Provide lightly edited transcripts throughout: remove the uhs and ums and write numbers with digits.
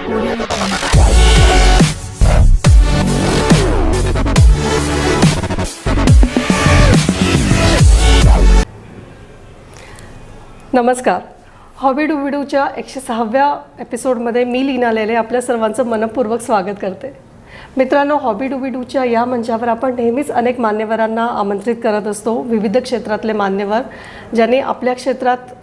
नमस्कार. हॉबी डुबीडूच्या 106व्या एपिसोडमध्ये मी लीना लेले आपल्या सर्वांचं मनपूर्वक स्वागत करते. मित्रांनो, हॉबी डुबीडूच्या या मंचावर आपण नेहमीच अनेक मान्यवरांना आमंत्रित करत असतो. विविध क्षेत्रातले मान्यवर ज्यांनी आपल्या क्षेत्रात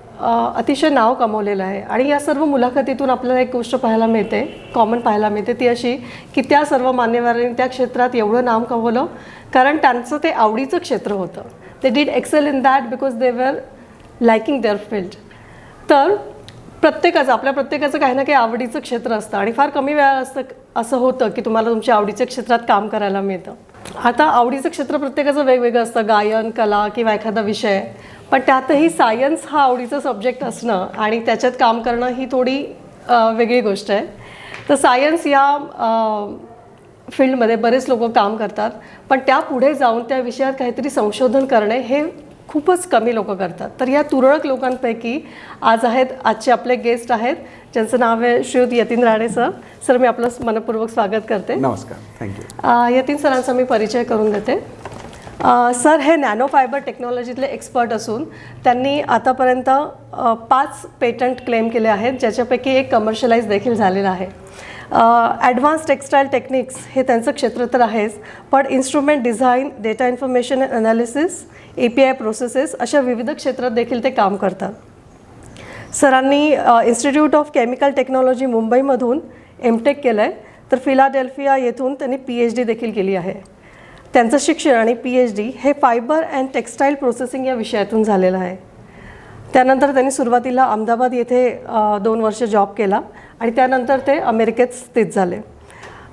अतिशय नाव कमवलेलं आहे. आणि या सर्व मुलाखतीतून आपल्याला एक गोष्ट पाहायला मिळते, कॉमन पाहायला मिळते, ती अशी की त्या सर्व मान्यवरांनी त्या क्षेत्रात एवढं नाव कमवलं कारण त्यांचं ते आवडीचं क्षेत्र होतं. They did excel in that because they were liking there field. तर आपल्या प्रत्येकाचं काही ना काही आवडीचं क्षेत्र असतं आणि फार कमी वेळा असं होतं की तुम्हाला तुमच्या आवडीच्या क्षेत्रात काम करायला मिळतं. आता आवडीचं क्षेत्र प्रत्येकाचं वेगवेगळं असतं, गायन, कला किंवा एखादा विषय. पण त्यातही सायन्स हा आवडीचं सब्जेक्ट असणं आणि त्याच्यात काम करणं ही थोडी वेगळी गोष्ट आहे. तर सायन्स या फील्डमध्ये बरेच लोक काम करतात, पण त्या पुढे जाऊन त्या विषयात काहीतरी संशोधन करणे हे खूपच कमी लोक करतात. तर या तुरळक लोकांपैकी आजचे आपले गेस्ट आहेत ज्यांचं नाव आहे श्रीयुत यतीन राणे सर. सर, मी आपलं मनपूर्वक स्वागत करते. नमस्कार. थँक्यू. यतीन सरांचा मी परिचय करून देते. सर हे नॅनो फायबर टेक्नॉलॉजीतले एक्सपर्ट असून त्यांनी आतापर्यंत 5 पेटंट क्लेम केले आहेत, ज्याच्यापैकी एक कमर्शियलाइज देखील झालेलं आहे. ॲडव्हान्स टेक्स्टाईल टेक्निक्स हे त्यांचं क्षेत्र तर आहेच, पण instrument design, data information analysis, API processes अशा विविध क्षेत्रात देखील ते काम करतात. सरांनी इन्स्टिट्यूट ऑफ केमिकल टेक्नॉलॉजी मुंबईमधून MTech केलं आहे, तर फिलाडेल्फिया येथून त्यांनी PhD देखील केली आहे. त्यांचं शिक्षण आणि PhD हे फायबर अँड टेक्स्टाईल प्रोसेसिंग या विषयातून झालेलं आहे. त्यानंतर त्यांनी सुरुवातीला अहमदाबाद येथे 2 वर्ष जॉब केला आणि त्यानंतर ते अमेरिकेत स्थित झाले.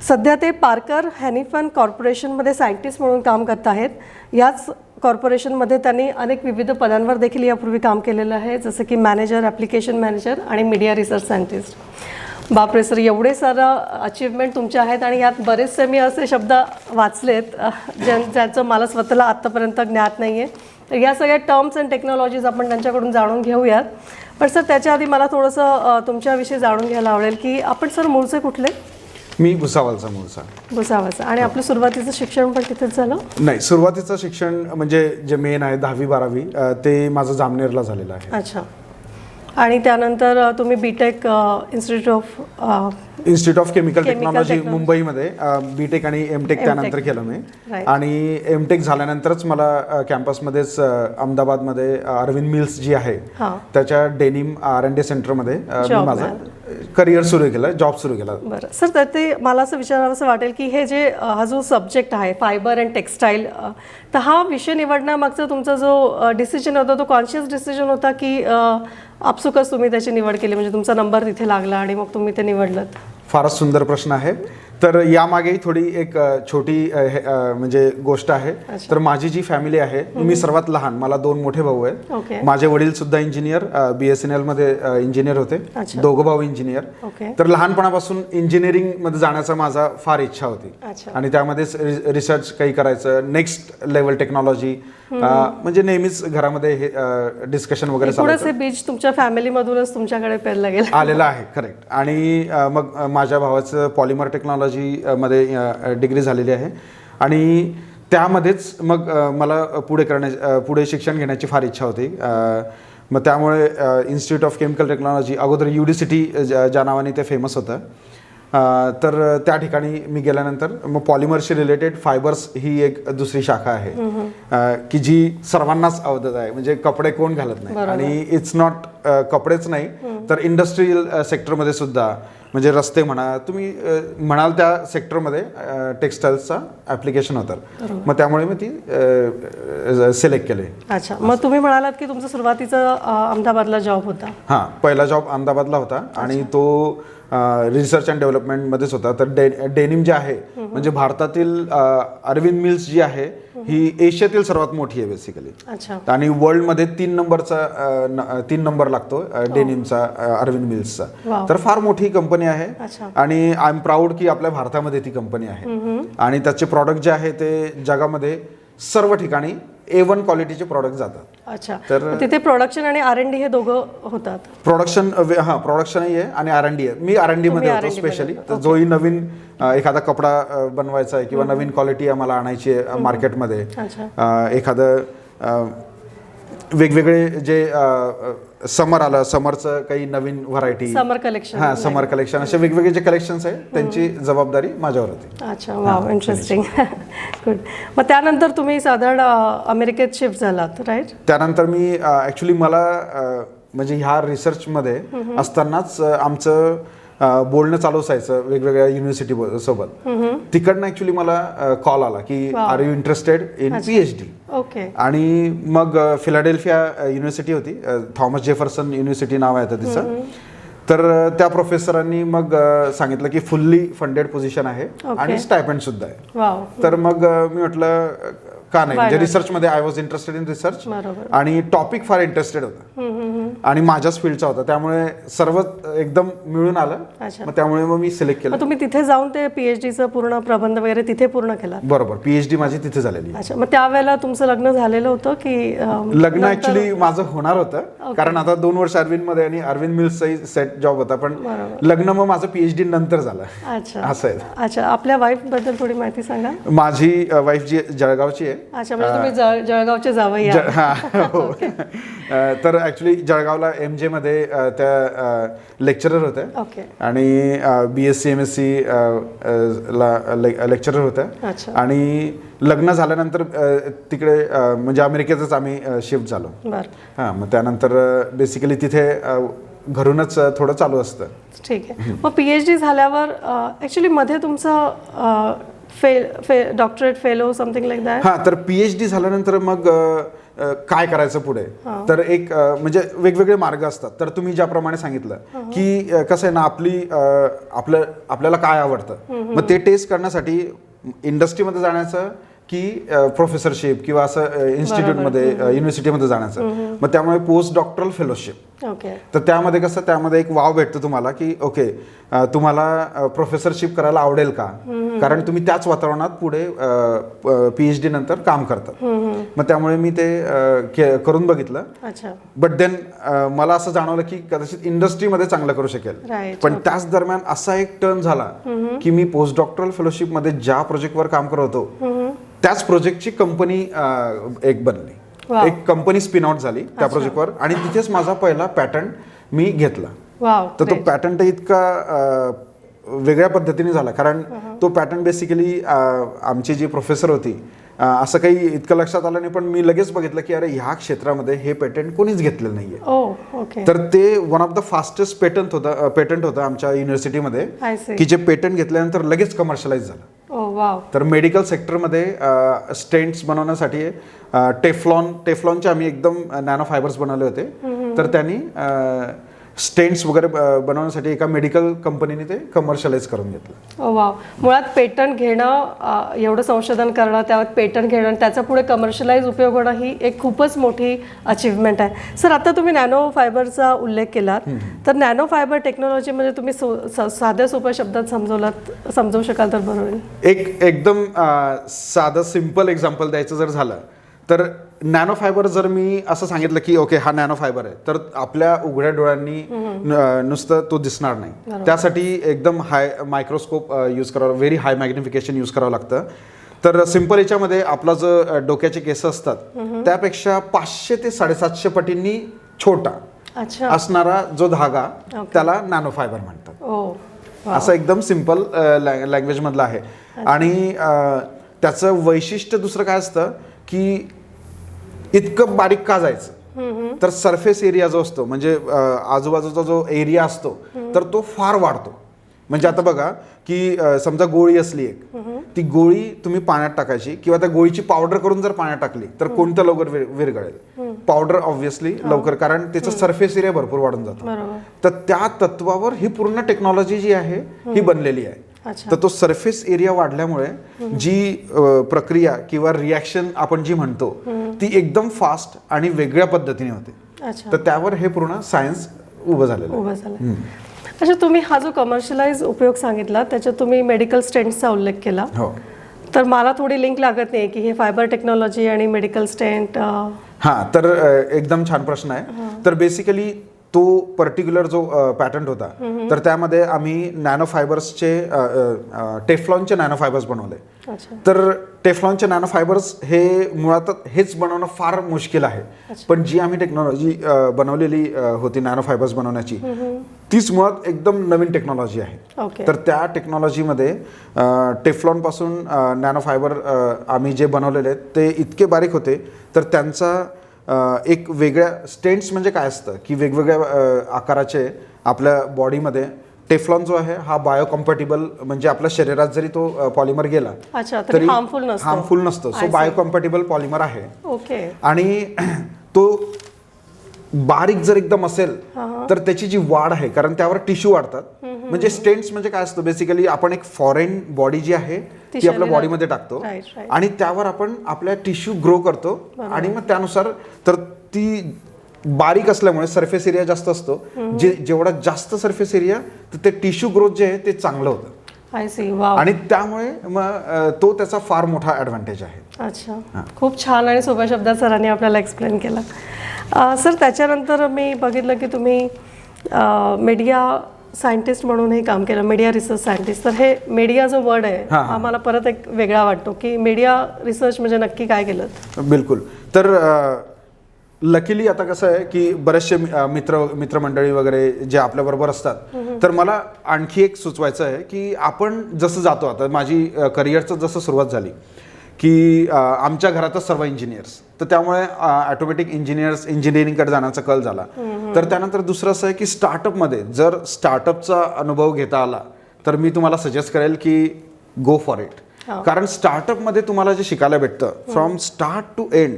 सध्या ते पार्कर हॅनिफन कॉर्पोरेशनमध्ये सायंटिस्ट म्हणून काम करत आहेत. याच कॉर्पोरेशनमध्ये त्यांनी अनेक विविध पदांवर देखील यापूर्वी काम केलेलं आहे, जसं की मॅनेजर, ॲप्लिकेशन मॅनेजर आणि मीडिया रिसर्च सायंटिस्ट. बापरे सर, एवढे सारं अचीवमेंट तुमचे आहेत आणि यात बरेचसे मी असे शब्द वाचलेत ज्याचं मला स्वतःला आत्तापर्यंत ज्ञात नाही आहे. तर या सगळ्या टर्म्स अँड टेक्नॉलॉजीज आपण त्यांच्याकडून जाणून घेऊयात. पण सर, त्याच्या आधी मला थोडंसं तुमच्याविषयी जाणून घ्यायला आवडेल की आपण सर मूळचे कुठले? मी भुसावळचा मूळचा. भुसावळचा. आणि आपलं सुरुवातीचं शिक्षण पण तिथेच झालं? नाही, सुरुवातीचं शिक्षण म्हणजे जे मेन आहे 10वी-12वी ते माझं जामनेरला झालेलं आहे. अच्छा. आणि त्यानंतर तुम्ही BTech institute of chemical technology मुंबईमध्ये BTech आणि MTech त्यानंतर केलं मी. आणि MTech झाल्यानंतरच मला कॅम्पसमध्येच अहमदाबादमध्ये अरविंद मिल्स जी आहे त्याच्या डेनिम R&D सेंटरमध्ये मी माझं करिअर सुरू केलं, जॉब सुरू केला. बरं सर, तर ते मला असं विचारावंसं वाटेल की हे जे हा जो सब्जेक्ट आहे फायबर अँड टेक्स्टाईल, तर हा विषय निवडण्यामागचा तुमचा जो डिसिजन होता तो कॉन्शियस डिसिजन होता की आपसुकच तुम्ही त्याची निवड केली, म्हणजे तुमचा नंबर तिथे लागला आणि मग तुम्ही ते निवडलं? फारच सुंदर प्रश्न आहे. तर यामागे थोडी एक छोटी म्हणजे गोष्ट आहे. तर माझी जी फॅमिली आहे, मी सर्वात लहान, मला 2 मोठे भाऊ आहेत. माझे वडील सुद्धा इंजिनियर, BSNL मध्ये इंजिनियर होते, दोघं भाऊ इंजिनियर. तर लहानपणापासून इंजिनिअरिंग मध्ये जाण्याचा माझा फार इच्छा होती आणि त्यामध्येच रिसर्च काही करायचं, नेक्स्ट लेवल टेक्नॉलॉजी, म्हणजे नेहमीच घरामध्ये हे डिस्कशन वगैरे थोडंसं बीज तुमच्या फॅमिलीमधूनच तुमच्याकडे पेरला गेला आलेला आहे. करेक्ट. आणि मग माझ्या भावाचं पॉलिमर टेक्नॉलॉजी मध्ये डिग्री झालेली आहे आणि त्यामध्येच मग मला पुढे शिक्षण घेण्याची फार इच्छा होती. मग त्यामुळे इन्स्टिट्यूट ऑफ केमिकल टेक्नॉलॉजी, अगोदर UDCT ज्या नावाने ते फेमस होतं, तर त्या ठिकाणी मी गेल्यानंतर मग पॉलिमरशी रिलेटेड फायबर्स ही एक दुसरी शाखा आहे की जी सर्वांनाच आवडत आहे. म्हणजे कपडे कोण घालत नाही, आणि इट्स नॉट कपडेच नाही तर इंडस्ट्रियल सेक्टरमध्ये सुद्धा, म्हणजे रस्ते म्हणा, तुम्ही म्हणाल त्या सेक्टरमध्ये टेक्स्टाईल्सचा ॲप्लिकेशन होतं. मग त्यामुळे मी ती सिलेक्ट केले. अच्छा. मग तुम्ही म्हणालात की तुमचा सुरुवातीचा अहमदाबादला जॉब होता? हां, पहिला जॉब अहमदाबादला होता आणि तो रिसर्च अँड डेव्हलपमेंटमध्येच होता. तर डेनिम जे आहे, म्हणजे भारतातील अरविंद मिल्स जी आहे ही एशियातील सर्वात मोठी आहे बेसिकली. आणि वर्ल्डमध्ये 3 नंबर लागतो डेनिमचा, अरविंद मिल्सचा. तर फार मोठी कंपनी आहे आणि आय एम प्राऊड की आपल्या भारतामध्ये ती कंपनी आहे आणि त्याचे प्रॉडक्ट जे आहे ते जगामध्ये सर्व ठिकाणी A1 क्वालिटीचे प्रॉडक्ट जातात. अच्छा, तर तिथे प्रोडक्शन आणि R&D हे दोघं होतात. प्रोडक्शनही आहे आणि R&D आहे. मी R&D मध्ये होतो स्पेशली. तर जोही नवीन एखादा कपडा बनवायचा आहे किंवा नवीन क्वालिटी आम्हाला आणायची आहे मार्केटमध्ये, एखादं वेगवेगळे जे समर आलं, समरचं काही नवीन व्हरायटी, समर कलेक्शन, समर कलेक्शन, असे वेगवेगळे जे कलेक्शन्स आहे त्यांची जबाबदारी माझ्यावर होती. अच्छा, वाव, इंटरेस्टिंग. गुड. मग त्यानंतर तुम्ही साधारण अमेरिकेत शिफ्ट झालात, राईट? त्यानंतर मी ॲक्च्युली मला म्हणजे ह्या रिसर्चमध्ये असतानाच आमचं बोलणं चालू असायचं वेगवेगळ्या युनिव्हर्सिटी सोबत. तिकडनं ॲक्च्युली मला कॉल आला की are you interested in PhD. Okay. आणि मग फिलाडेल्फिया युनिव्हर्सिटी होती, थॉमस जेफरसन युनिव्हर्सिटी नाव आहे तिचं. तर त्या प्रोफेसरांनी मग सांगितलं की फुल्ली फंडेड पोझिशन आहे आणि स्टायपेंड सुद्धा आहे. तर मग मी म्हटलं का नाही, म्हणजे रिसर्चमध्ये I was interested in research आणि टॉपिक फार इंटरेस्टेड होता आणि माझ्याच फील्डचा होता, त्यामुळे सर्व एकदम मिळून आलं. मग त्यामुळे मग मी सिलेक्ट केलं. तुम्ही तिथे जाऊन ते PhDचं पूर्ण प्रबंध वगैरे तिथे पूर्ण केला? बरोबर, PhD माझी तिथे झालेली. अच्छा, मग त्यावेळेला तुमचं लग्न झालेलं होतं की? लग्न ऍक्च्युली माझं होणार होतं, कारण आता 2 वर्ष अरविंद मध्ये आणि अरविंद मिल्सचाही सेट जॉब होता, पण लग्न मग माझं PhD नंतर झालं. अच्छा, असं आहे. अच्छा, आपल्या वाईफ बद्दल थोडी माहिती सांगा. माझी वाईफ जी जळगावची आहे. अच्छा, म्हणजे तुम्ही जळगावचे जावई आहात. हो. तर ऍक्च्युली जळगावला MJ मध्ये त्या लेक्चरर होत्या. ओके. आणि BSc MSc ला लेक्चरर होत्या. आणि लग्न झाल्यानंतर तिकडे म्हणजे अमेरिकेतच आम्ही शिफ्ट झालो. हां, मग त्यानंतर बेसिकली तिथे घरूनच थोडं चालू असतं. ठीक आहे. मग PhD झाल्यावर ऍक्च्युली मध्ये तुमचं doctorate fellow something like that? हां, तर PhD झाल्यानंतर मग काय करायचं पुढे, तर एक म्हणजे वेगवेगळे मार्ग असतात. तर तुम्ही ज्याप्रमाणे सांगितलं की कसं आहे ना, आपल्याला काय आवडतं, मग ते टेस्ट करण्यासाठी इंडस्ट्रीमध्ये जाण्याचं की प्रोफेसरशिप किंवा असं इन्स्टिट्यूटमध्ये युनिव्हर्सिटीमध्ये जाण्याचं. मग त्यामुळे पोस्ट डॉक्टरल फेलोशिप. तर त्यामध्ये कसं, त्यामध्ये एक वाव भेटतो तुम्हाला की ओके, तुम्हाला प्रोफेसरशिप करायला आवडेल का, कारण तुम्ही त्याच वातावरणात पुढे PhD नंतर काम करतात. मग त्यामुळे मी ते करून बघितलं. बट देन मला असं जाणवलं की कदाचित इंडस्ट्रीमध्ये चांगलं करू शकेल. पण त्याच दरम्यान असा एक टर्न झाला की मी पोस्ट डॉक्टरल फेलोशिपमध्ये ज्या प्रोजेक्टवर काम करत होतो त्याच प्रोजेक्टची कंपनी एक बनली. एक कंपनी स्पिन आउट झाली त्या प्रोजेक्टवर आणि तिथेच माझा पहिला पॅटंट मी घेतला. तर तो पॅटंट इतका वेगळ्या पद्धतीने झाला, कारण तो पॅटंट बेसिकली आमची जी प्रोफेसर होती, असं काही इतकं लक्षात आलं नाही, पण मी लगेच बघितलं की अरे ह्या क्षेत्रामध्ये हे पेटंट कोणीच घेतलेलं नाहीये. तर ते one of the fastest patent होतं आमच्या युनिव्हर्सिटीमध्ये, की जे पेटंट घेतल्यानंतर लगेच कमर्शियलाइज झालं. तर मेडिकल सेक्टरमध्ये स्टेंट्स बनवण्यासाठी टेफ्लॉनचे आम्ही एकदम नॅनो फायबर्स बनवले होते. तर त्यांनी स्टेंट्स वगैरे बनवण्यासाठी एका मेडिकल कंपनीने ते कमर्शियलाइज करून घेतलं. वाव, मुळात पेटंट घेणं, एवढं संशोधन करणं, त्यावर पेटंट घेणं, त्याचा पुढे कमर्शियलाइज उपयोग होणं ही एक खूपच मोठी अचिव्हमेंट आहे. सर, आता तुम्ही नॅनो फायबरचा उल्लेख केलात, तर नॅनो फायबर टेक्नॉलॉजी म्हणजे तुम्ही साध्या सोप्या शब्दात समजवू शकाल तर बरं होईल. एकदम साधं सिम्पल एक्झाम्पल द्यायचं जर झालं तर, नॅनो फायबर जर मी असं सांगितलं की ओके हा नॅनो फायबर आहे, तर आपल्या उघड्या डोळ्यांनी नुसतं तो दिसणार नाही. त्यासाठी एकदम हाय मायक्रोस्कोप यूज करावं, व्हेरी हाय मॅग्निफिकेशन यूज करावं लागतं. तर सिम्पल याच्यामध्ये आपला जो डोक्याचे केस असतात त्यापेक्षा 500 ते 750 पटींनी छोटा असणारा जो धागा त्याला नॅनो फायबर म्हणतात. असं एकदम सिम्पल लँग्वेज मधलं आहे. आणि त्याचं वैशिष्ट्य दुसरं काय असतं की इतकं बारीक का जायचं, तर सरफेस एरिया जो असतो, म्हणजे आजूबाजूचा जो एरिया असतो, तर तो फार वाढतो. म्हणजे आता बघा की समजा गोळी असली एक, ती गोळी तुम्ही पाण्यात टाकायची किंवा त्या गोळीची पावडर करून जर पाण्यात टाकली तर कोणतं लवकर विरघळेल? पावडर ऑब्व्हियसली लवकर, कारण त्याचा सरफेस एरिया भरपूर वाढून जातो. तर त्या तत्वावर ही पूर्ण टेक्नॉलॉजी जी आहे ही बनलेली आहे. तर तो सरफेस एरिया वाढल्यामुळे जी प्रक्रिया किंवा रिॲक्शन आपण जी म्हणतो ती एकदम फास्ट आणि वेगळ्या पद्धतीने होते. तर त्यावर हे पूर्ण सायन्स उभं झालं. अच्छा, तुम्ही हा जो कमर्शियलाइज उपयोग सांगितला त्याच्यात तुम्ही मेडिकल स्टेंट्सचा उल्लेख केला. तर मला थोडी लिंक लागत नाही की हे फायबर टेक्नॉलॉजी आणि मेडिकल स्टेंट. हां, तर एकदम छान प्रश्न आहे. तर बेसिकली तो पर्टिक्युलर जो पॅटंट होता, तर त्यामध्ये आम्ही नॅनो फायबर्सचे टेफ्लॉनचे नॅनो फायबर्स बनवले. तर टेफ्लॉनचे नॅनो फायबर्स हे मुळात हेच बनवणं फार मुश्किल आहे. पण जी आम्ही टेक्नॉलॉजी बनवलेली होती नॅनो फायबर्स बनवण्याची, तीच मुळात एकदम नवीन टेक्नॉलॉजी आहे. तर त्या टेक्नॉलॉजीमध्ये टेफ्लॉनपासून नॅनो फायबर आम्ही जे बनवलेले आहेत ते इतके बारीक होते, तर त्यांचा एक वेगळ्या स्टेंट्स म्हणजे काय असतं की वेगवेगळ्या आकाराचे आपल्या बॉडीमध्ये टेफ्लॉन जो आहे हा बायोकम्पॅटिबल, म्हणजे आपल्या शरीरात जरी तो पॉलिमर गेला तरी हार्मफुल नसतो. सो बायोकम्पॅटिबल पॉलिमर आहे. आणि तो बारीक जर एकदम असेल तर त्याची जी वाढ आहे, कारण त्यावर टिश्यू वाढतात. म्हणजे स्टेंट्स म्हणजे काय असतं, बेसिकली आपण एक फॉरेन बॉडी जी आहे ती आपल्या बॉडीमध्ये टाकतो आणि त्यावर आपण आपल्या टिश्यू ग्रो करतो आणि मग त्यानुसार, तर ती बारीक असल्यामुळे सरफेस एरिया जास्त असतो. जेवढा जास्त सरफेस एरिया तर ते टिश्यू ग्रोथ जे आहे ते चांगलं होतं. आणि त्यामुळे मग तो त्याचा फार मोठा ॲडव्हान्टेज आहे. अच्छा, खूप छान आणि सोप्या शब्दात सरांनी आपल्याला एक्सप्लेन केलं. सर, त्याच्यानंतर मी बघितलं की तुम्ही मीडिया सायंटिस्ट म्हणूनही काम केलं, मीडिया रिसर्च सायंटिस्ट. तर हे मीडिया जो वर्ड आहे हा मला परत एक वेगळा वाटतो की मीडिया रिसर्च म्हणजे नक्की काय केलं? बिलकुल. तर लकीली आता कसं आहे की बरेचसे मित्रमंडळी वगैरे जे आपल्याबरोबर असतात, तर मला आणखी एक सुचवायचं आहे की आपण जसं जातो, आता माझी करिअरचं जसं सुरुवात झाली की आमच्या घरातच सर्व इंजिनियर्स, तर त्यामुळे ऑटोमॅटिक इंजिनिअरिंगकडे जाण्याचा कल झाला. तर त्यानंतर दुसरं असं आहे की स्टार्टअपमध्ये जर स्टार्टअपचा अनुभव घेता आला तर मी तुम्हाला सजेस्ट करेल की गो फॉर इट. कारण स्टार्टअपमध्ये तुम्हाला जे शिकायला भेटतं फ्रॉम स्टार्ट टू एंड,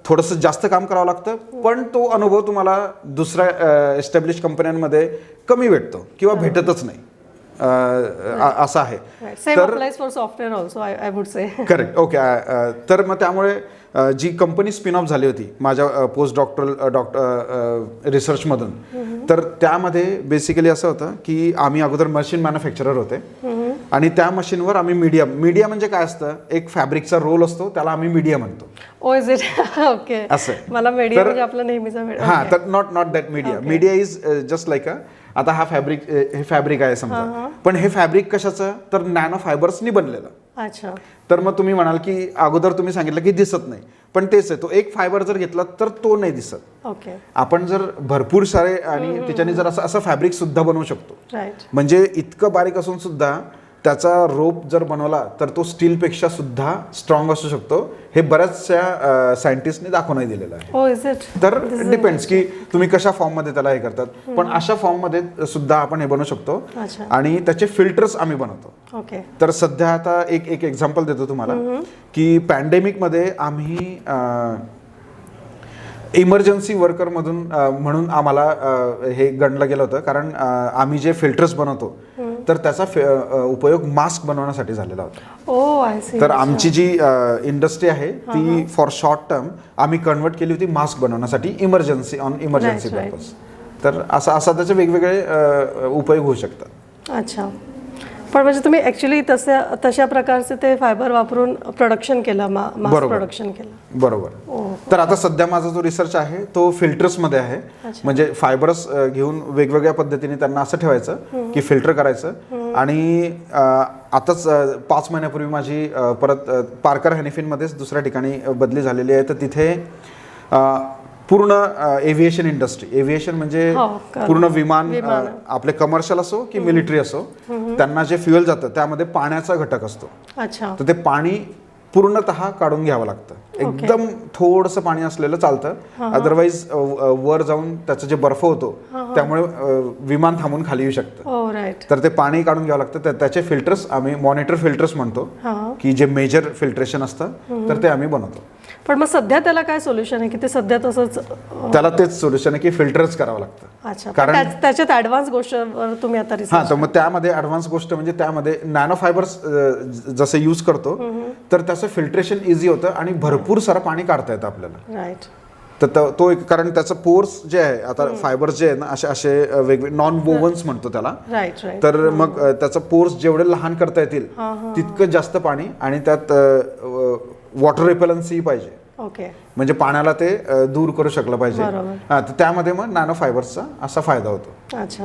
थोडंसं जास्त काम करावं लागतं, पण तो अनुभव तुम्हाला दुसऱ्या एस्टॅब्लिश कंपन्यांमध्ये कमी भेटतो किंवा भेटतच नाही, असं आहे. करेक्ट. ओके. तर मग त्यामुळे जी कंपनी स्पिन ऑफ झाली होती माझ्या पोस्ट डॉक्टरल रिसर्चमधून, तर त्यामध्ये बेसिकली असं होतं की आम्ही अगोदर मशीन मॅन्युफॅक्चरर होते आणि त्या मशीनवर आम्ही मीडिया म्हणजे काय असतं, एक फॅब्रिकचा रोल असतो, त्याला आम्ही मीडिया म्हणतो. ओके. असं मला मीडिया म्हणजे आपला नेहमीचा मीडिया. हां, तर not that media is just like आता हा फॅब्रिक आहे समजा, पण हे फॅब्रिक कशाचं, तर नॅनो फायबर्सनी बनलेलं. अच्छा. तर मग तुम्ही म्हणाल की अगोदर तुम्ही सांगितलं की दिसत नाही, पण तेच आहे, तो एक फायबर जर घेतला तर तो नाही दिसत. ओके. आपण जर भरपूर सारे आणि त्याच्याने जर असं फॅब्रिक सुद्धा बनवू शकतो. म्हणजे इतकं बारीक असून सुद्धा त्याचा रोप जर बनवला तर तो स्टीलपेक्षा सुद्धा स्ट्रॉंग असू शकतो. हे बऱ्याचशा सायंटिस्टने दाखवून दिलेलं आहे. तर डिपेंड्स की तुम्ही कशा फॉर्ममध्ये त्याला हे करतात, पण अशा फॉर्ममध्ये सुद्धा आपण हे बनवू शकतो आणि त्याचे फिल्टर्स आम्ही बनवतो. तर सध्या आता एक एक्झाम्पल देतो तुम्हाला की पॅन्डेमिकमध्ये आम्ही इमर्जन्सी वर्करमधून म्हणून आम्हाला हे गणलं गेलं होतं, कारण आम्ही जे फिल्टर्स बनवतो तर त्याचा उपयोग मास्क बनवण्यासाठी झालेला होता. तर आमची जी इंडस्ट्री आहे ती फॉर शॉर्ट टर्म आम्ही कन्वर्ट केली होती मास्क बनवण्यासाठी, इमर्जन्सी पर्पज. तर असा त्याचे वेगवेगळे उपयोग होऊ शकतात. अच्छा. पण म्हणजे तुम्ही ॲक्च्युली तशा प्रकारचे ते फायबर वापरून प्रोडक्शन केलं, मास प्रोडक्शन केलं. बरोबर. तर आता सध्या माझा जो रिसर्च आहे तो फिल्टर्समध्ये आहे. म्हणजे फायबर्स घेऊन वेगवेगळ्या पद्धतीने त्यांना असं ठेवायचं की फिल्टर करायचं. आणि आताच 5 महिन्यापूर्वी माझी परत पार्कर हॅनिफिनमध्येच दुसऱ्या ठिकाणी बदली झालेली आहे. तर तिथे पूर्ण एव्हिएशन इंडस्ट्री, एव्हिएशन म्हणजे पूर्ण विमान, आपले कमर्शियल असो की मिलिटरी असो, त्यांना जे फ्युएल जातं त्यामध्ये पाण्याचा घटक असतो. तर ते पाणी पूर्णतः काढून घ्यावं लागतं. एकदम थोडंसं पाणी असलेलं चालतं, अदरवाईज वर जाऊन त्याचं जे बर्फ होतो त्यामुळे विमान थांबून खाली येऊ शकतं. तर ते पाणी काढून घ्यावं लागतं. त्याचे फिल्टर्स आम्ही मॉनिटर फिल्टर्स म्हणतो की जे मेजर फिल्ट्रेशन असतं, तर ते आम्ही बनवतो. पण मग सध्या त्याला काय सोल्युशन आहे की ते सध्या तसंच? त्याला तेच सोल्युशन आहे की फिल्टरच करावं लागतं. अच्छा. कारण त्याच्यात ॲडव्हान्स गोष्टवर तुम्ही आता हां, तर मग त्यामध्ये ॲडव्हान्स गोष्ट म्हणजे त्यामध्ये नॅनो फायबर्स जसे यूज करतो तर त्याचं फिल्ट्रेशन इझी होतं आणि भरपूर सारं पाणी काढता येतं आपल्याला. तो एक, कारण त्याचं पोर्स जे आहे आता फायबर्स जे आहे ना असे असे वेगवेगळे नॉन वोवन्स म्हणतो त्याला. Right right. तर मग त्याचं पोर्स जेवढे लहान करता येतील तितकं जास्त पाणी, आणि त्यात वॉटर रिपेलन्सी पाहिजे. ओके. म्हणजे पाण्याला ते दूर करू शकलं पाहिजे. तर त्यामध्ये मग नॅनो फायबर्सचा असा फायदा होतो. अच्छा.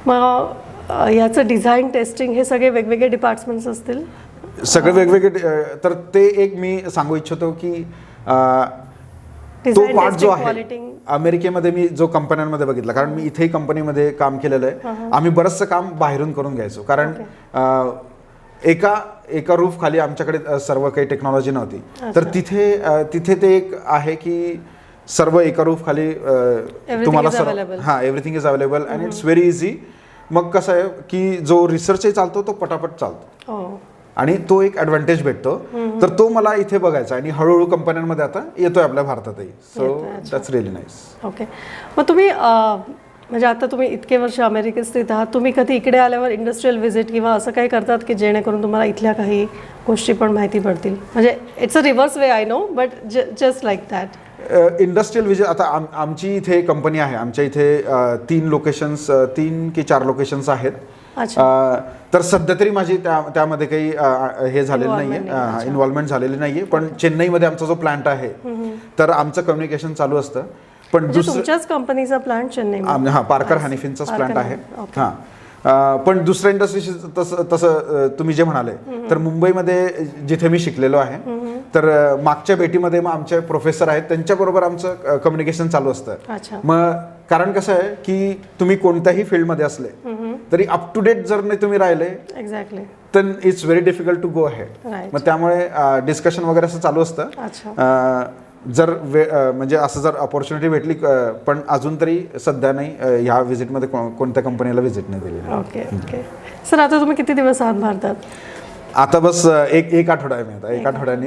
मग याचं डिझाईन, टेस्टिंग हे सगळे वेगवेगळे डिपार्टमेंट्स असतील? सगळे वेगवेगळे. तर ते एक मी सांगू इच्छितो की तो पार्ट जो आहे अमेरिकेमध्ये मी जो कंपन्यांमध्ये बघितला, कारण मी इथेही कंपनीमध्ये काम केलेलं आहे. आम्ही बरंचसं काम बाहेरून करून घ्यायचो, कारण एका रूफ खाली आमच्याकडे सर्व काही टेक्नॉलॉजी नव्हती. तर तिथे ते एक आहे की सर्व एका रूफ खाली तुम्हाला everything is available and it's very easy. मग कसं आहे की जो रिसर्चही चालतो तो पटापट चालतो, आणि तो एक ॲडव्हान्टेज भेटतो. तर तो मला इथे बघायचा, आणि हळूहळू कंपन्यांमध्ये आता येतोय आपल्या भारतातही. So that's really nice. Okay. मग तुम्ही म्हणजे आता तुम्ही इतके वर्ष अमेरिकेत स्थित आहात, तुम्ही कधी इकडे आल्यावर इंडस्ट्रियल व्हिजिट किंवा असं काही करतात की जेणेकरून तुम्हाला इथल्या काही गोष्टी पण माहिती पडतील? म्हणजे it's a reverse way, I know, but just like that. Industrial visit, आता आमची इथे कंपनी आहे, आमच्या इथे 3 की 4 लोकेशन्स आहेत. तर सध्या तरी माझी त्यामध्ये काही हे झालेलं नाहीये, इन्व्हॉल्वमेंट झालेली नाहीये. पण चेन्नईमध्ये आमचा जो प्लांट आहे तर आमचं कम्युनिकेशन चालू असतं. पण तुमच्याच कंपनीचा प्लांट चेन्नई? हा, पार्कर हॅनिफिनचाच प्लांट आहे. हां, पण दुसऱ्या इंडस्ट्रीशी तसं तुम्ही जे म्हणाले, तर मुंबईमध्ये जिथे मी शिकलेलो आहे, तर मागच्या भेटीमध्ये मग आमचे प्रोफेसर आहेत, त्यांच्याबरोबर आमचं कम्युनिकेशन चालू असतं. मग कारण कसं आहे की तुम्ही कोणत्याही फील्डमध्ये असले तरी अप टू डेट जर नाही तुम्ही राहिले, एक्झॅक्टली, तर it's very difficult to go ahead. मग त्यामुळे डिस्कशन वगैरे असं चालू असतं. जर म्हणजे असं जर अपॉर्च्युनिटी भेटली, पण अजून तरी सध्या नाही ह्या व्हिजिटमध्ये कोणत्या कंपनीला व्हिजिट नाही दिली. Okay okay. सर, आता तुम्ही किती दिवस आहात भारतात? आता बस एक आठवडा आहे मी आता. 1 आठवड्याने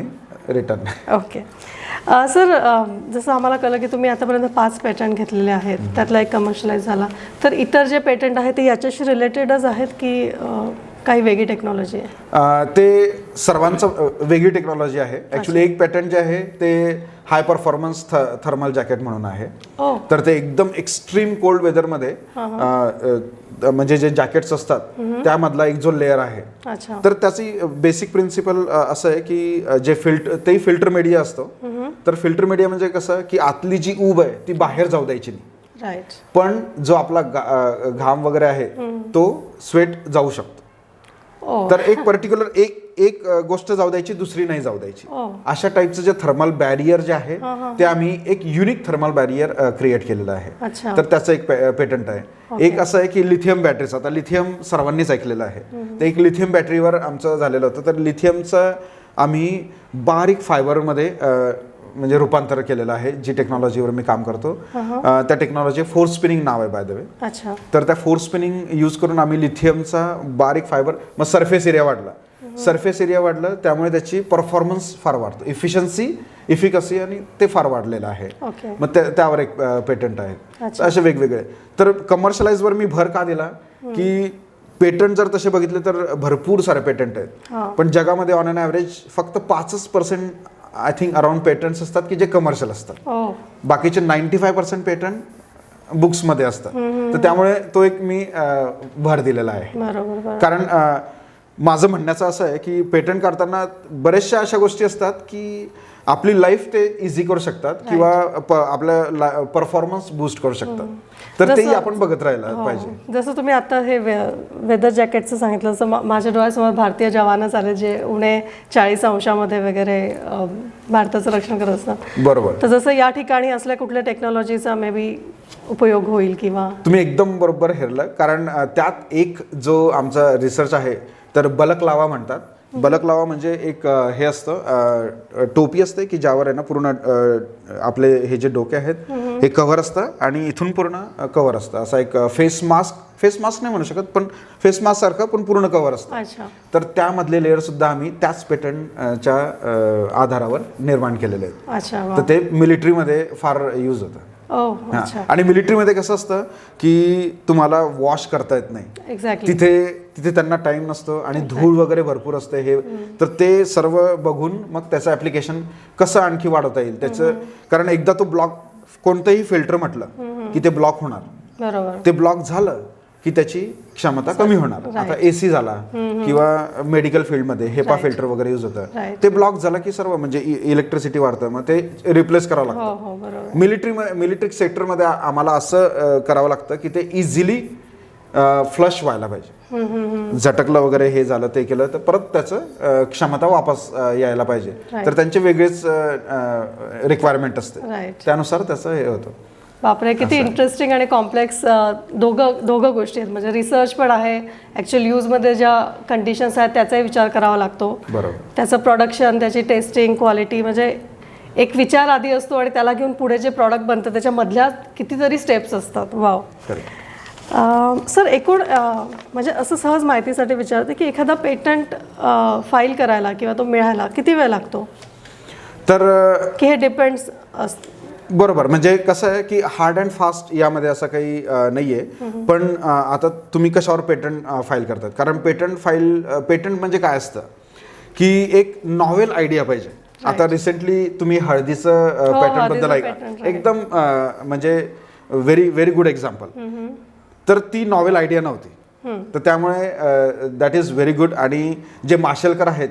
रिटर्न. ओके. सर, जसं आम्हाला कळलं की तुम्ही आतापर्यंत 5 पेटंट घेतलेले आहेत, त्यातला एक कमर्शियलाइज झाला. तर इतर जे पेटंट आहेत ते याच्याशी रिलेटेडच आहेत की काही वेगळी टेक्नॉलॉजी आहे? ते सर्वांचं वेगळी टेक्नॉलॉजी आहे. ॲक्च्युली एक पेटंट जे आहे ते हाय परफॉर्मन्स थर्मल जॅकेट म्हणून आहे. तर ते एकदम एक्स्ट्रीम कोल्ड वेदरमध्ये म्हणजे जे जॅकेट्स असतात त्यामधला एक जो लेअर आहे, तर त्याची बेसिक प्रिन्सिपल असं आहे की जे ते फिल्टर मीडिया असतो. तर फिल्टर मीडिया म्हणजे कसं की आतली जी ऊब आहे ती बाहेर जाऊ द्यायची नाही, पण जो आपला घाम वगैरे आहे तो स्वेट जाऊ शकतो. तर एक पर्टिक्युलर एक गोष्ट जाऊ द्यायची, दुसरी नाही जाऊ द्यायची. अशा टाईपचं जे थर्मल बॅरियर जे आहे ते आम्ही एक युनिक थर्मल बॅरियर क्रिएट केलेलं आहे. तर त्याचं एक पेटंट आहे. एक असं आहे की लिथियम बॅटरीचं, आता लिथियम सर्वांनीच ऐकलेलं आहे, तर एक लिथियम बॅटरीवर आमचं झालेलं होतं. तर लिथियमचं आम्ही बारीक फायबरमध्ये म्हणजे रूपांतर केलेलं आहे. जी टेक्नॉलॉजीवर मी काम करतो त्या टेक्नॉलॉजी फोर्स स्पिनिंग नाव आहे, बाय द वे. तर त्या फोर्स स्पिनिंग यूज करून आम्ही लिथियमचा बारीक फायबर, मग सरफेस एरिया वाढलं, त्यामुळे त्याची परफॉर्मन्स फार वाढतो, इफिकसी आणि ते फार वाढलेलं आहे. मग त्यावर एक पेटंट आहे. असे वेगवेगळे. तर कमर्शियलाइजवर मी भर का दिला की पेटंट जर तसे बघितले तर भरपूर सारे पेटंट आहेत, पण जगामध्ये ऑन एन ॲव्हरेज फक्त 5% आय थिंक अराउंड पेटंट्स असतात की जे कमर्शियल असतात. बाकीचे 95% पेटंट बुक्समध्ये असतात. तर त्यामुळे तो एक मी भर दिलेला आहे. कारण माझं म्हणण्याचं असं आहे की पेटंट काढताना बऱ्याचशा अशा गोष्टी असतात की आपली लाईफ ते इझी करू शकतात किंवा आपल्या परफॉर्मन्स बूस्ट करू शकतात. तर तेही आपण बघत राहायला पाहिजे. जसं तुम्ही आता हे वेदर जॅकेटचं सांगितलं, तसं माझ्या डोळ्यासमोर भारतीय जवानच आले जे उणे 40 अंशामध्ये वगैरे भारताचं रक्षण करत असतात. बरोबर. तर जसं या ठिकाणी असल्या कुठल्या टेक्नॉलॉजीचा मे बी उपयोग होईल किंवा? तुम्ही एकदम बरोबर हेरलं, कारण त्यात एक जो आमचा रिसर्च आहे तर बलकलावा म्हणतात. बलकलावा म्हणजे एक हे असतं, टोपी असते की ज्यावर आहे ना पूर्ण आपले हे जे डोके आहेत हे कव्हर असतं आणि इथून पूर्ण कव्हर असतं. असा एक फेस मास्क नाही म्हणू शकत, पण फेस मास्क सारखं पण पूर्ण कव्हर असतं. तर त्यामधले लेअर सुद्धा आम्ही त्याच पेटंटच्या आधारावर निर्माण केलेले आहेत. तर ते मिलिटरीमध्ये फार यूज होतं. ओह अच्छा. आणि मिलिटरीमध्ये कसं असतं की तुम्हाला वॉश करता येत नाही, एक्झॅक्टली. तिथे त्यांना टाइम नसतो आणि धूळ वगैरे भरपूर असते हे, तर ते सर्व बघून मग त्याचं ऍप्लिकेशन कसं आणखी वाढवता येईल त्याचं, कारण एकदा तो ब्लॉक कोणतंही फिल्टर म्हटलं की ते ब्लॉक होणार, बरोबर. ते ब्लॉक झालं की त्याची क्षमता कमी होणार. आता एसी झाला किंवा मेडिकल फील्डमध्ये हेपा फिल्टर वगैरे युज होतं, ते ब्लॉक झालं की सर्व म्हणजे इलेक्ट्रिसिटी वाढतं, मग ते रिप्लेस करावं लागतं. हो बरोबर. मिलिटरी सेक्टरमध्ये आम्हाला असं करावं लागतं की ते इझिली फ्लश व्हायला पाहिजे. झटकलं वगैरे हे झालं ते केलं तर परत त्याचं क्षमता वापस यायला पाहिजे, तर त्यांचे वेगळेच रिक्वायरमेंट असते, त्यानुसार त्याचं हे होतं. बापरे, किती इंटरेस्टिंग आणि कॉम्प्लेक्स दोघं गोष्टी आहेत. म्हणजे रिसर्च पण आहे, ॲक्च्युअल यूजमध्ये ज्या कंडिशन्स आहेत त्याचाही विचार करावा लागतो. बरोबर. त्याचं प्रोडक्शन, त्याची टेस्टिंग, क्वालिटी, म्हणजे एक विचार आधी असतो आणि त्याला घेऊन पुढे जे प्रॉडक्ट बनतं त्याच्यामधल्या कितीतरी स्टेप्स असतात. वाव. सर, एकूण म्हणजे असं सहज माहितीसाठी विचारते की एखादा पेटंट फाईल करायला किंवा तो मिळायला किती वेळ लागतो, तर की हे डिपेंड्स असतं? बरोबर, म्हणजे कसं आहे की हार्ड अँड फास्ट यामध्ये असं काही नाही आहे, पण आता तुम्ही कशावर पेटंट फाईल करतात, कारण पेटंट म्हणजे काय असतं की एक नॉवेल आयडिया पाहिजे. आता रिसेंटली तुम्ही हळदीचं पेटंट बद्दल ऐका, एकदम म्हणजे व्हेरी गुड एक्झाम्पल. तर ती नॉवेल आयडिया नव्हती, तर त्यामुळे दॅट इज व्हेरी गुड. आणि जे माशेलकर आहेत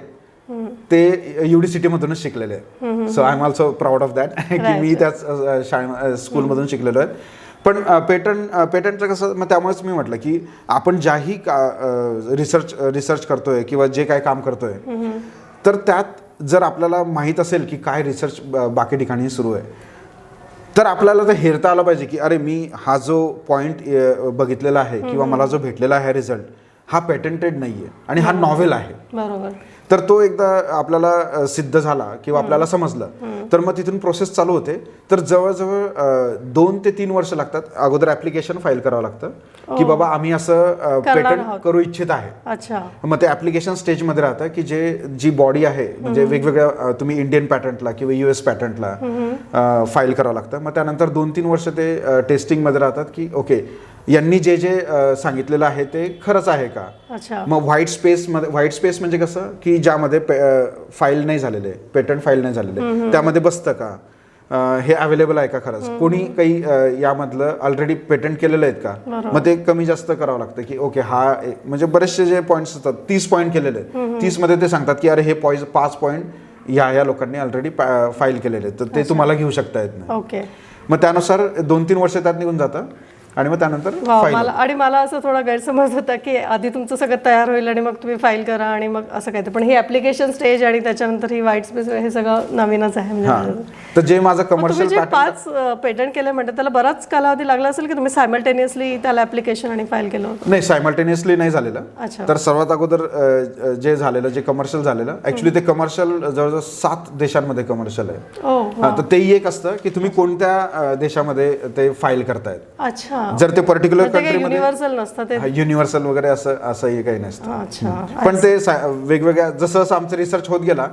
ते UD सिटीमधूनच शिकलेले आहेत, so I am also proud of that की मी त्याच स्कूलमधून शिकलेलो आहे. पण पेटंटचं कसं, मग त्यामुळेच मी म्हटलं की आपण ज्याही रिसर्च करतोय किंवा जे काय काम करतोय, तर त्यात जर आपल्याला माहीत असेल की काय रिसर्च बाकी ठिकाणी सुरू आहे, तर आपल्याला ते हेरता आलं पाहिजे की अरे मी हा जो पॉईंट बघितलेला आहे किंवा मला जो भेटलेला आहे रिझल्ट, हा पेटंटेड नाही आहे आणि हा नॉव्हेल आहे. बरोबर. तर तो एकदा आपल्याला सिद्ध झाला किंवा आपल्याला समजलं, तर मग तिथून प्रोसेस चालू होते. तर जवळजवळ 2 ते 3 वर्ष लागतात. अगोदर ऍप्लिकेशन फाईल करावं लागतं की बाबा आम्ही असं पेटंट करू इच्छित आहे. अच्छा. मग ते ऍप्लिकेशन स्टेजमध्ये राहतं की जी बॉडी आहे, म्हणजे वेगवेगळ्या तुम्ही इंडियन पॅटंटला किंवा US पॅटंटला फाईल करावं लागतं. मग त्यानंतर 2-3 वर्ष ते टेस्टिंगमध्ये राहतात की ओके यांनी जे सांगितलेलं आहे ते खरंच आहे का. अच्छा. मग व्हाईट स्पेस म्हणजे कसं की ज्यामध्ये फाईल नाही झालेले, पेटंट फाईल नाही झालेले, त्यामध्ये बसतं का, हे अवेलेबल आहे का खरंच, कोणी काही यामधलं ऑलरेडी पेटंट केलेलं आहेत का. मग ते कमी जास्त करावं लागतं की ओके हा म्हणजे बरेचसे जे पॉईंट्स असतात, 30 पॉईंट केलेले आहेत, 30 मध्ये ते सांगतात की अरे हे 5 पॉईंट या लोकांनी ऑलरेडी फाईल केलेले आहेत, तर ते तुम्हाला घेऊ शकता येत नाही. ओके. मग त्यानुसार 2-3 वर्ष त्यात निघून जातं आणि मग त्यानंतर मला असं थोडा गैरसमज होता की आधी तुमचं सगळं तयार होईल आणि मग तुम्ही फाईल करा आणि मग असं काय, पण ही ऍप्लिकेशन स्टेज आणि त्याच्यानंतर ही व्हाईट स्पेस हे सगळं नवीनच आहे. म्हणजे तर जे माझं कमर्शियल 5 पेटंट केले म्हणतात त्याला बराच कालावधी लागला असेल की तुम्ही सायमल्टेनियसली त्याला ऍप्लिकेशन आणि फाईल केलं होतं? नाही, सायमल्टेनियसली नाही झालेलं. तर सर्वात अगोदर जे झालेलं, जे कमर्शियल झालेलं, ऍक्च्युली ते कमर्शियल जवळजवळ 7 देशांमध्ये कमर्शियल आहे. तर तेही एक असतं की तुम्ही कोणत्या देशामध्ये ते फाईल करतायत. अच्छा. जर ते पर्टिक्युलर कंट्रीमध्ये युनिव्हर्सल नसतं ते, युनिव्हर्सल वगैरे असंही काही नसतं. पण ते वेगवेगळ्या जसं जसं आमचं रिसर्च होत गेला,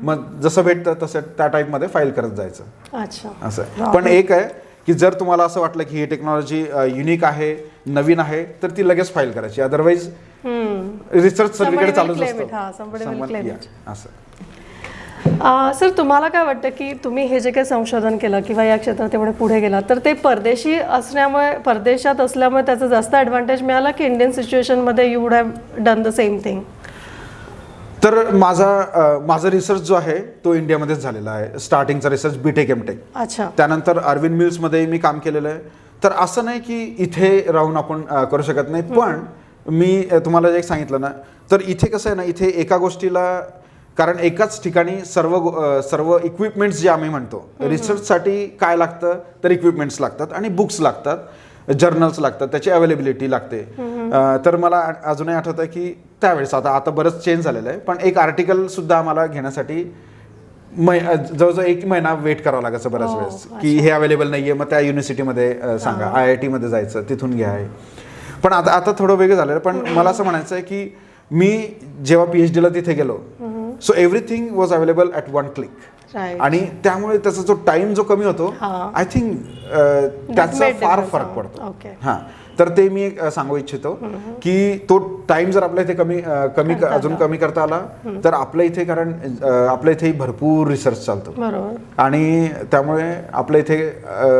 मग जसं भेटतं तसं त्या टाईपमध्ये फाईल करत जायचं. अच्छा. असं. पण एक आहे की जर तुम्हाला असं वाटलं की ही टेक्नॉलॉजी युनिक आहे, नवीन आहे, तर ती लगेच फाईल करायची. अदरवाईज रिसर्च सर्वीकडे चालूच असतं. असं. सर, तुम्हाला काय वाटतं की तुम्ही हे जे काही संशोधन केलं किंवा या क्षेत्रात एवढे पुढे गेला, तर ते परदेशी असल्यामुळे, परदेशात असल्यामुळे त्याचा जास्त ॲडव्हान्टेज मिळाला की इंडियन सिच्युएशनमध्ये you would have done the same thing? तर माझा रिसर्च जो आहे तो इंडियामध्येच झालेला आहे. स्टार्टिंगचा रिसर्च BTech MTech. अच्छा. त्यानंतर अरविंद मिल्समध्ये मी काम केलेलं आहे. तर असं नाही की इथे राहून आपण करू शकत नाही. पण मी तुम्हाला जे सांगितलं ना, तर इथे कसं आहे ना, इथे एका गोष्टीला, कारण एकाच ठिकाणी सर्व इक्विपमेंट्स जे आम्ही म्हणतो, रिसर्चसाठी काय लागतं, तर इक्विपमेंट्स लागतात आणि बुक्स लागतात, जर्नल्स लागतात, त्याची अवेलेबिलिटी लागते. तर मला अजूनही आठवतं की त्यावेळेस, आता बरंच चेंज झालेलं आहे, पण एक आर्टिकल सुद्धा आम्हाला घेण्यासाठी जवळजवळ 1 महिना वेट करावा लागायचं बऱ्याच वेळेस की हे अवेलेबल नाही आहे. मग त्या युनिव्हर्सिटीमध्ये सांगा, IIT मध्ये जायचं, तिथून घ्या. पण आता थोडं वेगळं झालेलं. पण मला असं म्हणायचं आहे की मी जेव्हा PhD ला तिथे गेलो, so everything was available at 1 click. Right. आणि त्यामुळे त्याचा जो टाइम जो कमी होतो हां. आय थिंक त्याचा made फार difference. फरक पडतो. Okay. हां, तर ते मी एक सांगू इच्छितो की तो टाइम जर आपल्या इथे अजून कमी करता आला तर आपल्या इथे, कारण आपल्या इथे भरपूर रिसर्च चालतो बरोबर. आणि त्यामुळे आपल्या इथे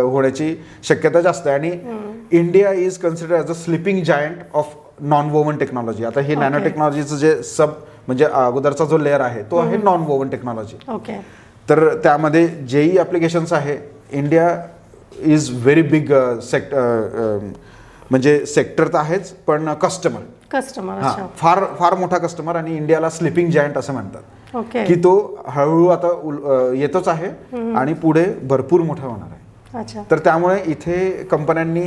होण्याची शक्यता जास्त आहे. आणि India is consider as a slipping giant of non woven technology. आता हे नॅनो टेक्नॉलॉजीचं जे म्हणजे अगोदरचा जो लेअर आहे तो आहे नॉन वोवन टेक्नॉलॉजी. ओके. तर त्यामध्ये जेही ॲप्लिकेशन्स आहे, इंडिया इज व्हेरी बिग म्हणजे सेक्टर तर आहेच, पण कस्टमर. हां, फार फार मोठा कस्टमर. आणि इंडियाला स्लिपिंग जायंट असं म्हणतात ओके. की तो हळूहळू आता येतोच आहे आणि पुढे भरपूर मोठा होणार आहे. अच्छा. तर त्यामुळे इथे कंपन्यांनी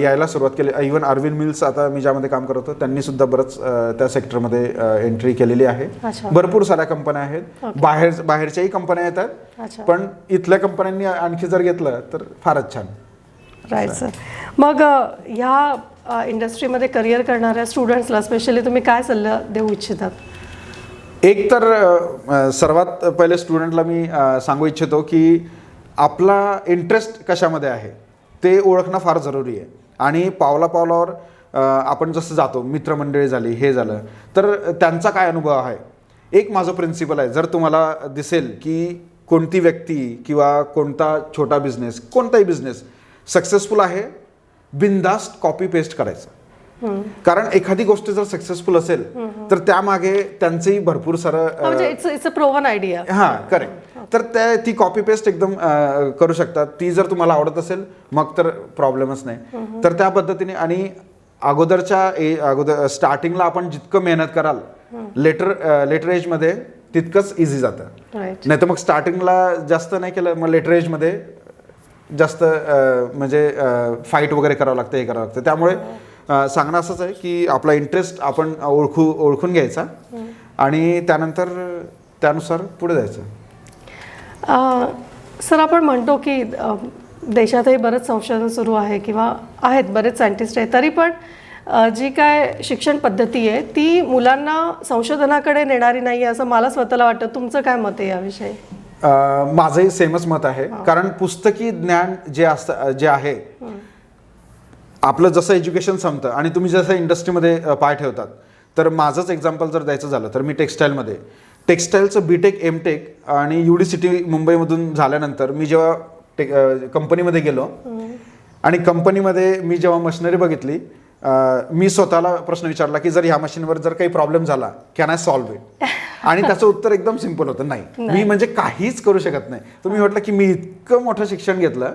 यायला सुरुवात केली. इव्हन अरविंद मिल्स, आता मी ज्यामध्ये काम करत होतो, त्यांनी सुद्धा बरंच त्या सेक्टरमध्ये एंट्री केलेली आहे. अच्छा. भरपूर साऱ्या कंपन्या आहेत, बाहेरच्याही कंपन्या येतात, अच्छा. पण इथल्या कंपन्यांनी आणखी जर घेतलं तर फारच छान. Right sir. मग ह्या इंडस्ट्रीमध्ये करिअर करणाऱ्या स्टुडंट्सला स्पेशली तुम्ही काय सल्ला देऊ इच्छितात? एक तर सर्वात पहिले स्टुडंटला मी सांगू इच्छितो की आपला इंटरेस्ट कशामध्ये आहे ते ओळखणं फार जरुरी आहे. आणि पावलावर आपण जसं जातो, मित्रमंडळी झाली, हे झालं, तर त्यांचा काय अनुभव आहे. एक माझं प्रिन्सिपल आहे, जर तुम्हाला दिसेल की कोणती व्यक्ती किंवा कोणता छोटा बिझनेस, कोणताही बिझनेस सक्सेसफुल आहे, बिनधास्त कॉपी पेस्ट करायचं. कारण एखादी गोष्ट जर सक्सेसफुल असेल तर त्यामागे त्यांचंही भरपूर सारं इट्स अ प्रोवन आयडिया. हां, करेक्ट. तर ती कॉपी पेस्ट एकदम करू शकतात. ती जर तुम्हाला आवडत असेल मग तर प्रॉब्लेमच नाही. तर त्या पद्धतीने, आणि अगोदर स्टार्टिंगला आपण जितकं मेहनत कराल लेटर एजमध्ये तितकंच इझी जातं. नाही तर मग स्टार्टिंगला जास्त नाही केलं, मग लेटर एजमध्ये जास्त म्हणजे फाईट वगैरे करावं लागतं, हे करावं लागतं. त्यामुळे सांगणं असंच आहे की आपला इंटरेस्ट आपण ओळखून घ्यायचा आणि त्यानुसार पुढे जायचं. सर, आपण म्हणतो की देशातही बरंच संशोधन सुरू आहे किंवा आहेत, बरेच सायंटिस्ट आहेत, तरी पण जी काय शिक्षण पद्धती आहे ती मुलांना संशोधनाकडे नेणारी नाही आहे असं मला स्वतःला वाटतं. तुमचं काय मत आहे याविषयी? माझंही सेमच मत आहे. कारण पुस्तकी ज्ञान जे आहे, आपलं जसं एज्युकेशन संपतं आणि तुम्ही जसं इंडस्ट्रीमध्ये पाय ठेवतात, तर माझंच एक्झाम्पल जर द्यायचं झालं तर मी टेक्स्टाईलचं बीटेक, एमटेक आणि UDCT मुंबईमधून झाल्यानंतर मी जेव्हा कंपनीमध्ये गेलो आणि कंपनीमध्ये मी जेव्हा मशिनरी बघितली, मी स्वतःला प्रश्न विचारला की जर ह्या मशीनवर जर काही प्रॉब्लेम झाला, कॅन आय सॉल्व्ह इट? आणि त्याचं उत्तर एकदम सिम्पल होतं, नाही, मी म्हणजे काहीच करू शकत नाही. तुम्ही म्हटलं की मी इतकं मोठं शिक्षण घेतलं,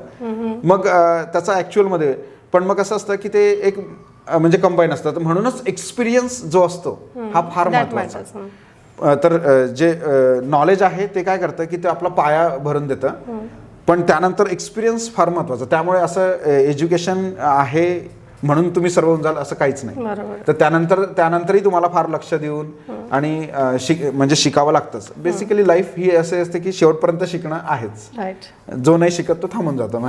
मग त्याचा ॲक्च्युअलमध्ये पण मग असं असतं की ते एक म्हणजे कंबाईन असतं. म्हणूनच एक्सपिरियन्स जो असतो हा फार महत्त्वाचा. तर जे नॉलेज आहे ते काय करतं की ते आपला पाया भरून देतं, पण त्यानंतर एक्सपिरियन्स फार महत्त्वाचा. त्यामुळे असं एज्युकेशन आहे म्हणून तुम्ही सर्व होऊन जाल असं काहीच नाही. तर त्यानंतरही तुम्हाला फार लक्ष देऊन आणि म्हणजे शिकावं लागतंच. बेसिकली लाईफ ही असे असते की शेवटपर्यंत शिकणं आहेच. जो नाही शिकत तो थांबून जातो.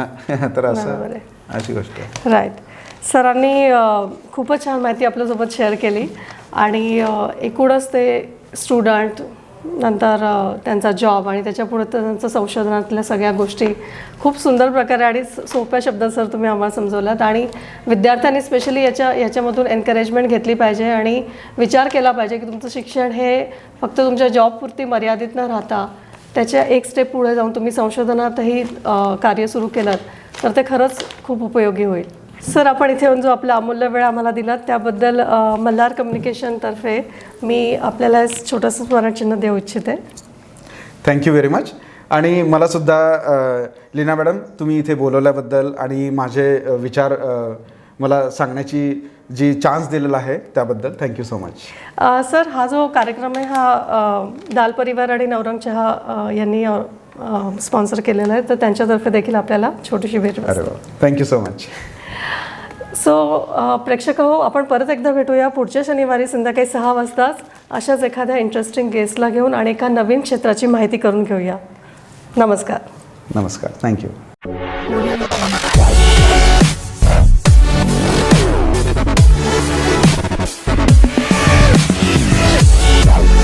तर असं अशी गोष्ट आहे. राईट. सरांनी खूपच छान माहिती आपल्यासोबत शेअर केली आणि एकूणच ते स्टुडंट, नंतर त्यांचा जॉब आणि त्याच्यापुढे त्यांचं संशोधनातल्या सगळ्या गोष्टी खूप सुंदर प्रकारे आणि सोप्या शब्दात सर तुम्ही आम्हाला समजवलात. आणि विद्यार्थ्यांनी स्पेशली याच्यामधून एनकरेजमेंट घेतली पाहिजे आणि विचार केला पाहिजे की तुमचं शिक्षण हे फक्त तुमच्या जॉबपुरती मर्यादित न राहता त्याच्या एक स्टेप पुढे जाऊन तुम्ही संशोधनातही कार्य सुरू केलं तर ते खरंच खूप उपयोगी होईल. सर, आपण इथे येऊन जो आपला अमूल्य वेळ आम्हाला दिलात त्याबद्दल मल्हार कम्युनिकेशनतर्फे मी आपल्याला छोटंसं स्मरणचिन्ह देऊ इच्छिते. Thank you very much. आणि मला सुद्धा लीना मॅडम, तुम्ही इथे बोलवल्याबद्दल आणि माझे विचार मला सांगण्याची जी चान्स दिलेला आहे त्याबद्दल थँक्यू सो मच. सर, हा जो कार्यक्रम आहे हा दाल परिवार आणि नवरंग चहा यांनी स्पॉन्सर केलेला आहे, तर त्यांच्यातर्फे देखील आपल्याला छोटीशी भेट. Thank you so much. सो प्रेक्षक हो, आपण परत एकदा भेटूया पुढच्या शनिवारी संध्याकाळी 6 वाजताच अशाच एखाद्या इंटरेस्टिंग गेस्टला घेऊन आणि एका नवीन क्षेत्राची माहिती करून घेऊया. नमस्कार. थँक्यू.